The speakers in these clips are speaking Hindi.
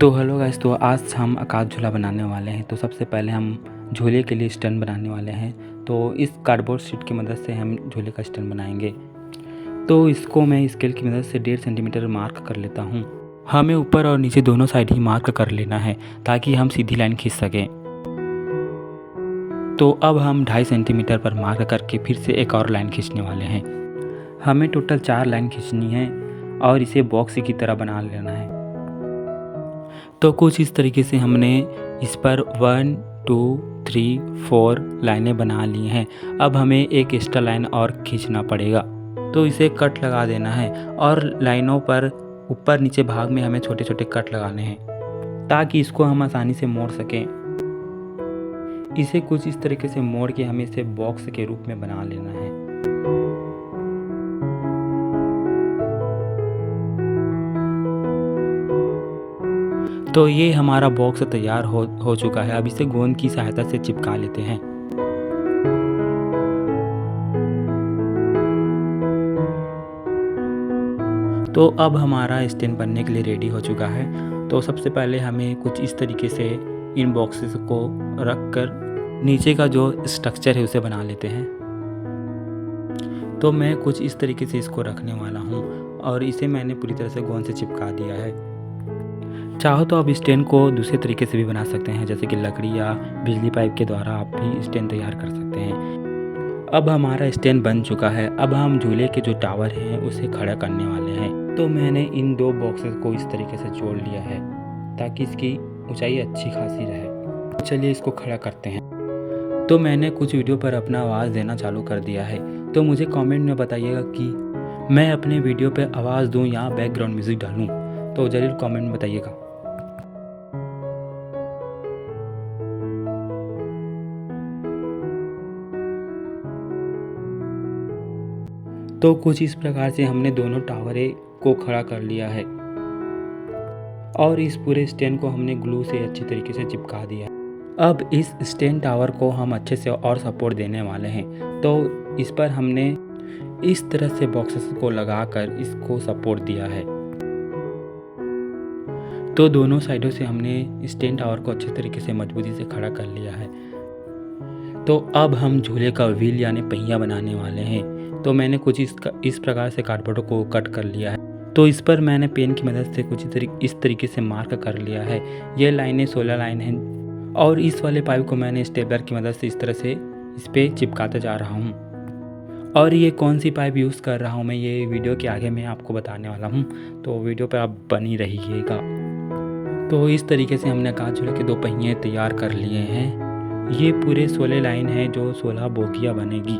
तो हेलो गाइस, तो आज हम आकाश झूला बनाने वाले हैं। तो सबसे पहले हम झूले के लिए स्टैंड बनाने वाले हैं। तो इस कार्डबोर्ड शीट की मदद से हम झूले का स्टैंड बनाएंगे। तो इसको मैं स्केल की मदद से 1.5 सेंटीमीटर मार्क कर लेता हूँ। हमें ऊपर और नीचे दोनों साइड ही मार्क कर लेना है ताकि हम सीधी लाइन खींच सकें। तो अब हम 2.5 सेंटीमीटर पर मार्क करके फिर से एक और लाइन खींचने वाले हैं। हमें टोटल 4 लाइन खींचनी है और इसे बॉक्स की तरह बना लेना है। तो कुछ इस तरीके से हमने इस पर 1 2 3 4 लाइनें बना ली हैं। अब हमें एक एक्स्ट्रा लाइन और खींचना पड़ेगा, तो इसे कट लगा देना है और लाइनों पर ऊपर नीचे भाग में हमें छोटे छोटे कट लगाने हैं ताकि इसको हम आसानी से मोड़ सकें। इसे कुछ इस तरीके से मोड़ के हमें इसे बॉक्स के रूप में बना लेना है। तो ये हमारा बॉक्स तैयार हो चुका है। अब इसे गोंद की सहायता से चिपका लेते हैं। तो अब हमारा स्टैंड बनने के लिए रेडी हो चुका है। तो सबसे पहले हमें कुछ इस तरीके से इन बॉक्सेस को रख कर नीचे का जो स्ट्रक्चर है उसे बना लेते हैं। तो मैं कुछ इस तरीके से इसको रखने वाला हूँ और इसे मैंने पूरी तरह से गोंद से चिपका दिया है। चाहो तो आप स्टैंड को दूसरे तरीके से भी बना सकते हैं, जैसे कि लकड़ी या बिजली पाइप के द्वारा आप भी स्टैंड तैयार कर सकते हैं। अब हमारा स्टैंड बन चुका है। अब हम झूले के जो टावर हैं उसे खड़ा करने वाले हैं। तो मैंने इन 2 बॉक्सेस को इस तरीके से जोड़ लिया है ताकि इसकी ऊंचाई अच्छी खासी रहे। चलिए इसको खड़ा करते हैं। तो मैंने कुछ वीडियो पर अपना आवाज़ देना चालू कर दिया है। तो मुझे कमेंट में बताइएगा कि मैं अपने वीडियो पर आवाज़ दूँ या बैकग्राउंड म्यूज़िक डालूँ, तो ज़रूर कमेंट में बताइएगा। तो कुछ इस प्रकार से हमने दोनों टावरे को खड़ा कर लिया है और इस पूरे स्टैंड को हमने ग्लू से अच्छी तरीके से चिपका दिया है। अब इस स्टैंड टावर को हम अच्छे से और सपोर्ट देने वाले हैं। तो इस पर हमने इस तरह से बॉक्सेस को लगाकर इसको सपोर्ट दिया है। तो दोनों साइडों से हमने स्टैंड टावर को अच्छे तरीके से मजबूती से खड़ा कर लिया है। तो अब हम झूले का व्हील यानी पहिया बनाने वाले हैं। तो मैंने कुछ इस प्रकार से कार्डबोर्ड को कट कर लिया है। तो इस पर मैंने पेन की मदद से कुछ इस तरीके से मार्क कर लिया है। ये लाइनें 16 लाइन हैं और इस वाले पाइप को मैंने स्टेपलर की मदद से इस तरह से इस पर चिपकाते जा रहा हूँ। और ये कौन सी पाइप यूज़ कर रहा हूँ मैं, ये वीडियो के आगे मैं आपको बताने वाला हूँ। तो वीडियो पर आप बनी रहिएगा। तो इस तरीके से हमने आकाश झूले के 2 पहिए तैयार कर लिए हैं। ये पूरे 16 लाइन है जो 16 बोगियाँ बनेगी।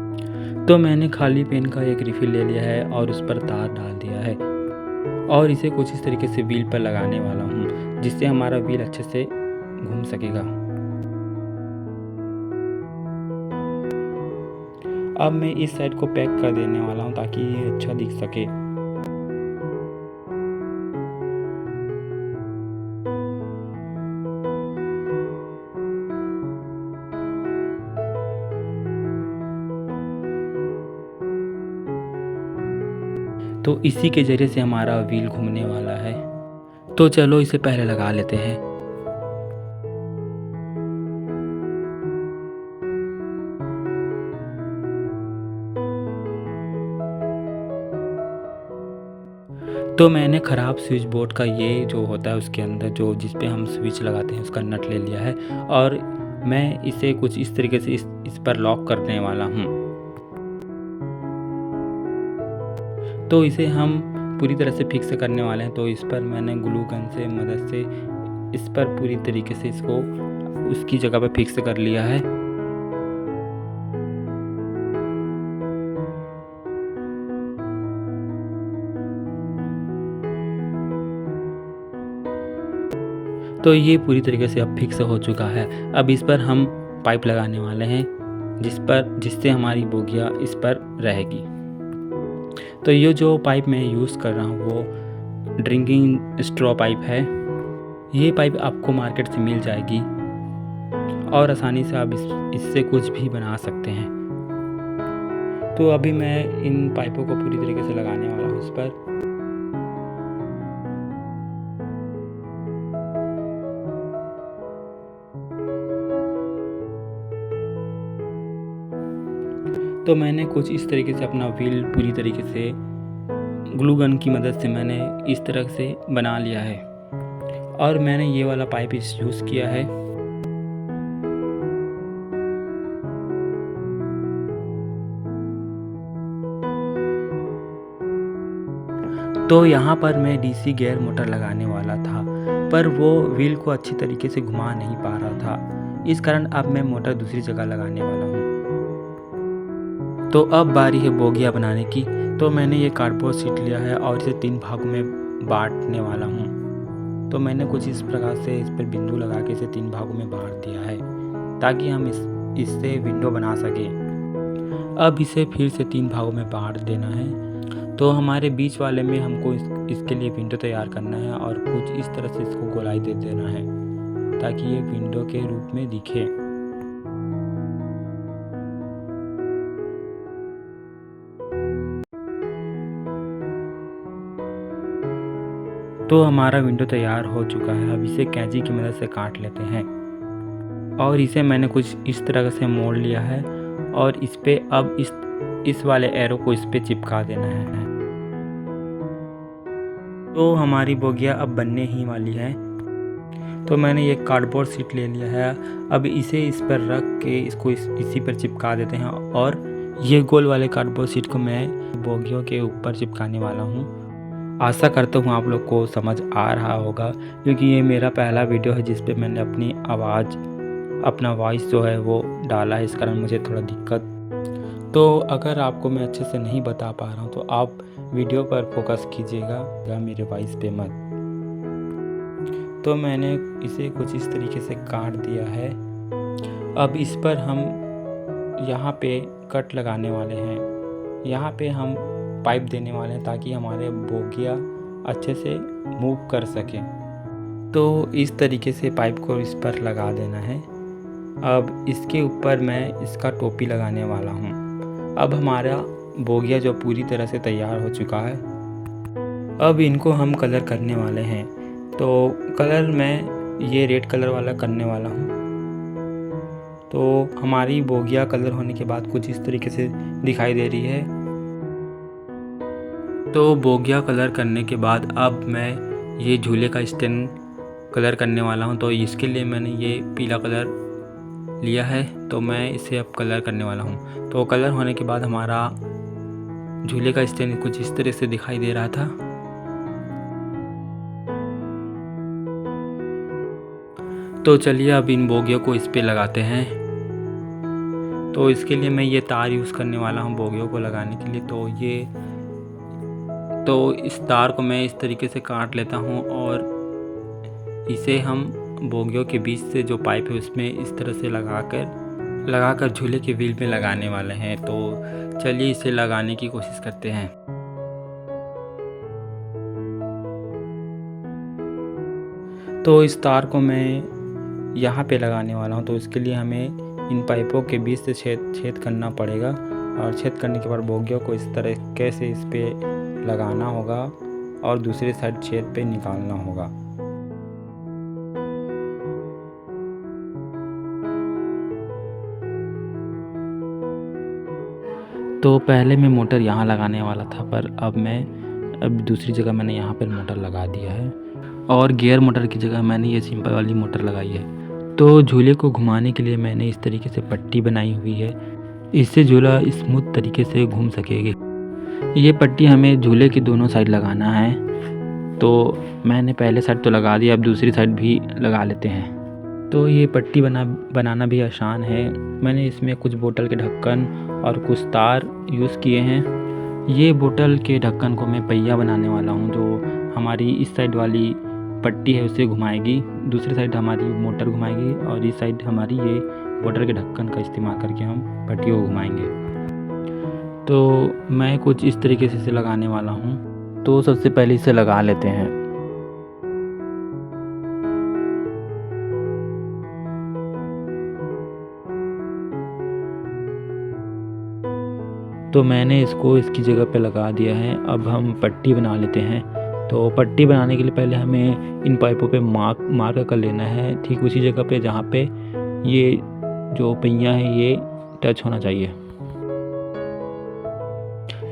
तो मैंने खाली पेन का एक रिफिल ले लिया है और उस पर तार डाल दिया है और इसे कुछ इस तरीके से व्हील पर लगाने वाला हूँ जिससे हमारा व्हील अच्छे से घूम सकेगा। अब मैं इस साइड को पैक कर देने वाला हूँ ताकि ये अच्छा दिख सके। तो इसी के ज़रिए से हमारा व्हील घूमने वाला है। तो चलो इसे पहले लगा लेते हैं। तो मैंने ख़राब स्विच बोर्ड का ये जो होता है उसके अंदर जो जिस पे हम स्विच लगाते हैं उसका नट ले लिया है और मैं इसे कुछ इस तरीके से इस पर लॉक करने वाला हूँ। तो इसे हम पूरी तरह से फिक्स करने वाले हैं। तो इस पर मैंने ग्लू गन से मदद से इस पर पूरी तरीके से इसको उसकी जगह पर फिक्स कर लिया है। तो ये पूरी तरीके से अब फिक्स हो चुका है। अब इस पर हम पाइप लगाने वाले हैं जिससे हमारी बोगियाँ इस पर रहेगी। तो ये जो पाइप मैं यूज़ कर रहा हूँ वो ड्रिंकिंग स्ट्रॉ पाइप है। ये पाइप आपको मार्केट से मिल जाएगी और आसानी से आप इससे कुछ भी बना सकते हैं। तो अभी मैं इन पाइपों को पूरी तरीके से लगाने वाला हूँ इस पर। तो मैंने कुछ इस तरीके से अपना व्हील पूरी तरीके से ग्लू गन की मदद से मैंने इस तरह से बना लिया है और मैंने ये वाला पाइप यूज़ किया है। तो यहाँ पर मैं डीसी गियर मोटर लगाने वाला था, पर वो व्हील को अच्छी तरीके से घुमा नहीं पा रहा था। इस कारण अब मैं मोटर दूसरी जगह लगाने वाला हूँ। तो अब बारी है बोगिया बनाने की। तो मैंने ये कार्डबोर्ड शीट लिया है और इसे 3 भागों में बांटने वाला हूँ। तो मैंने कुछ इस प्रकार से इस पर बिंदु लगा के इसे 3 भागों में बांट दिया है ताकि हम इससे विंडो बना सकें। अब इसे फिर से 3 भागों में बांट देना है। तो हमारे बीच वाले में हमको इसके लिए विंडो तैयार करना है और कुछ इस तरह से इसको गोलाई दे देना है ताकि ये विंडो के रूप में दिखे। तो हमारा विंडो तैयार हो चुका है। अब इसे कैंची की मदद से काट लेते हैं और इसे मैंने कुछ इस तरह से मोड़ लिया है और इस पे अब इस वाले एरो को इस पे चिपका देना है। तो हमारी बोगिया अब बनने ही वाली है। तो मैंने ये कार्डबोर्ड शीट ले लिया है। अब इसे इस पर रख के इसको इसी पर चिपका देते हैं और ये गोल वाले कार्डबोर्ड शीट को मैं बोगियों के ऊपर चिपकाने वाला हूँ। आशा करता हूँ आप लोग को समझ आ रहा होगा क्योंकि ये मेरा पहला वीडियो है जिस पे मैंने अपना वॉइस जो है वो डाला है, इस कारण मुझे थोड़ा दिक्कत। तो अगर आपको मैं अच्छे से नहीं बता पा रहा हूँ तो आप वीडियो पर फोकस कीजिएगा, मेरे वॉइस पे मत। तो मैंने इसे कुछ इस तरीके से काट दिया है। अब इस पर हम यहाँ पे कट लगाने वाले हैं। यहाँ पे हम पाइप देने वाले हैं ताकि हमारे बोगिया अच्छे से मूव कर सकें। तो इस तरीके से पाइप को इस पर लगा देना है। अब इसके ऊपर मैं इसका टोपी लगाने वाला हूँ। अब हमारा बोगिया जो पूरी तरह से तैयार हो चुका है। अब इनको हम कलर करने वाले हैं। तो कलर मैं ये रेड कलर वाला करने वाला हूँ। तो हमारी बोगिया कलर होने के बाद कुछ इस तरीके से दिखाई दे रही है। तो बोगिया कलर करने के बाद अब मैं ये झूले का स्टैंड कलर करने वाला हूँ। तो इसके लिए मैंने ये पीला कलर लिया है, तो मैं इसे अब कलर करने वाला हूँ। तो कलर होने के बाद हमारा झूले का स्टैंड कुछ इस तरह से दिखाई दे रहा था। तो चलिए अब इन बोगियों को इस पे लगाते हैं। तो इसके लिए मैं ये तार यूज़ करने वाला हूँ बोगियों को लगाने के लिए। तो इस तार को मैं इस तरीके से काट लेता हूँ और इसे हम बोगियों के बीच से जो पाइप है उसमें इस तरह से लगाकर झूले के व्हील में लगाने वाले हैं। तो चलिए इसे लगाने की कोशिश करते हैं। तो इस तार को मैं यहाँ पे लगाने वाला हूँ। तो इसके लिए हमें इन पाइपों के बीच से छेद करना पड़ेगा और छेद करने के बाद बोगियों को इस तरीके से इस पे लगाना होगा और दूसरे साइड छेद पे निकालना होगा। तो पहले मैं मोटर यहाँ लगाने वाला था, पर अब दूसरी जगह मैंने यहाँ पर मोटर लगा दिया है और गियर मोटर की जगह मैंने ये सिंपल वाली मोटर लगाई है। तो झूले को घुमाने के लिए मैंने इस तरीके से पट्टी बनाई हुई है, इससे झूला स्मूथ तरीके से घूम सकेगी। ये पट्टी हमें झूले की दोनों साइड लगाना है। तो मैंने पहले साइड तो लगा दिया, अब दूसरी साइड भी लगा लेते हैं। तो ये पट्टी बनाना भी आसान है। मैंने इसमें कुछ बोतल के ढक्कन और कुछ तार यूज़ किए हैं। ये बोतल के ढक्कन को मैं पहिया बनाने वाला हूँ जो हमारी इस साइड वाली पट्टी है उसे घुमाएगी, दूसरी साइड हमारी मोटर घुमाएगी और इस साइड हमारी ये बोतल के ढक्कन का इस्तेमाल करके हम पट्टी को घुमाएंगे। तो मैं कुछ इस तरीके से इसे लगाने वाला हूँ। तो सबसे पहले इसे लगा लेते हैं। तो मैंने इसको इसकी जगह पे लगा दिया है। अब हम पट्टी बना लेते हैं। तो पट्टी बनाने के लिए पहले हमें इन पाइपों पे मार्क कर लेना है, ठीक उसी जगह पे जहाँ पे ये जो पहिया है ये टच होना चाहिए।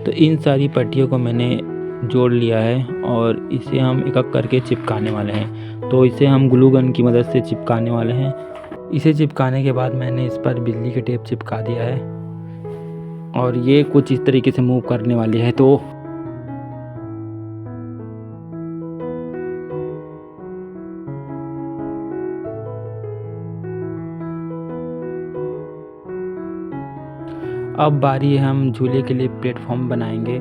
तो इन सारी पट्टियों को मैंने जोड़ लिया है और इसे हम एक-एक करके चिपकाने वाले हैं। तो इसे हम ग्लू गन की मदद से चिपकाने वाले हैं। इसे चिपकाने के बाद मैंने इस पर बिजली की टेप चिपका दिया है और ये कुछ इस तरीके से मूव करने वाली है। तो अब बारी है हम झूले के लिए प्लेटफॉर्म बनाएंगे।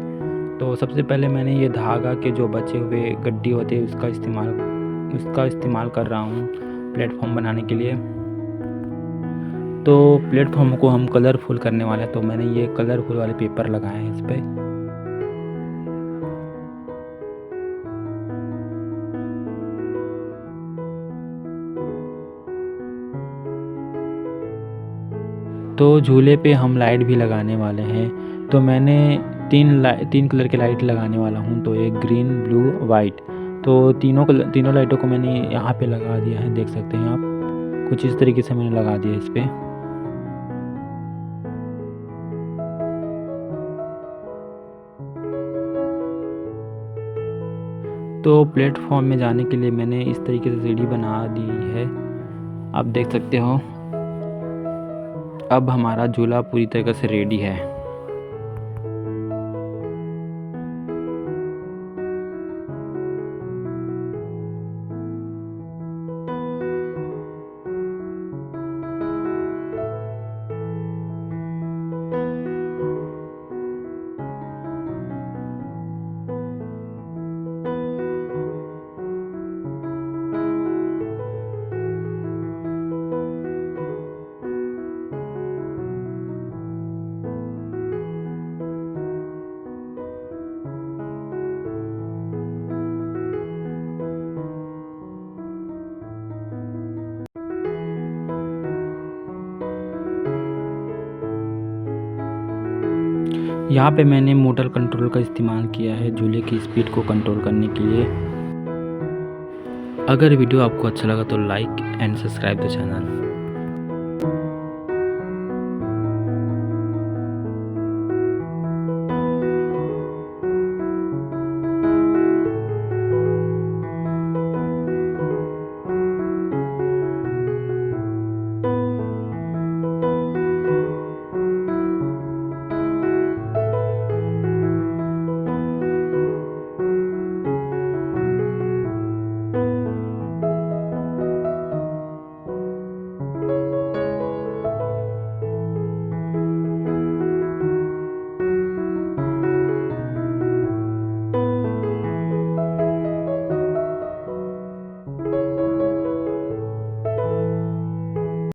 तो सबसे पहले मैंने ये धागा के जो बचे हुए गड्डी होते हैं उसका इस्तेमाल कर रहा हूँ प्लेटफॉर्म बनाने के लिए। तो प्लेटफॉर्म को हम कलरफुल करने वाले हैं, तो मैंने ये कलरफुल वाले पेपर लगाए हैं इस पे। तो झूले पे हम लाइट भी लगाने वाले हैं। तो मैंने तीन कलर की लाइट लगाने वाला हूँ, तो एक ग्रीन, ब्लू, वाइट। तो तीनों लाइटों को मैंने यहाँ पे लगा दिया है, देख सकते हैं आप। कुछ इस तरीके से मैंने लगा दिया इस पे। तो प्लेटफॉर्म में जाने के लिए मैंने इस तरीके से सीढ़ी बना दी है, आप देख सकते हो। अब हमारा झूला पूरी तरीके से रेडी है। यहाँ पे मैंने मोटर कंट्रोल का इस्तेमाल किया है झूले की स्पीड को कंट्रोल करने के लिए। अगर वीडियो आपको अच्छा लगा तो like and subscribe the channel.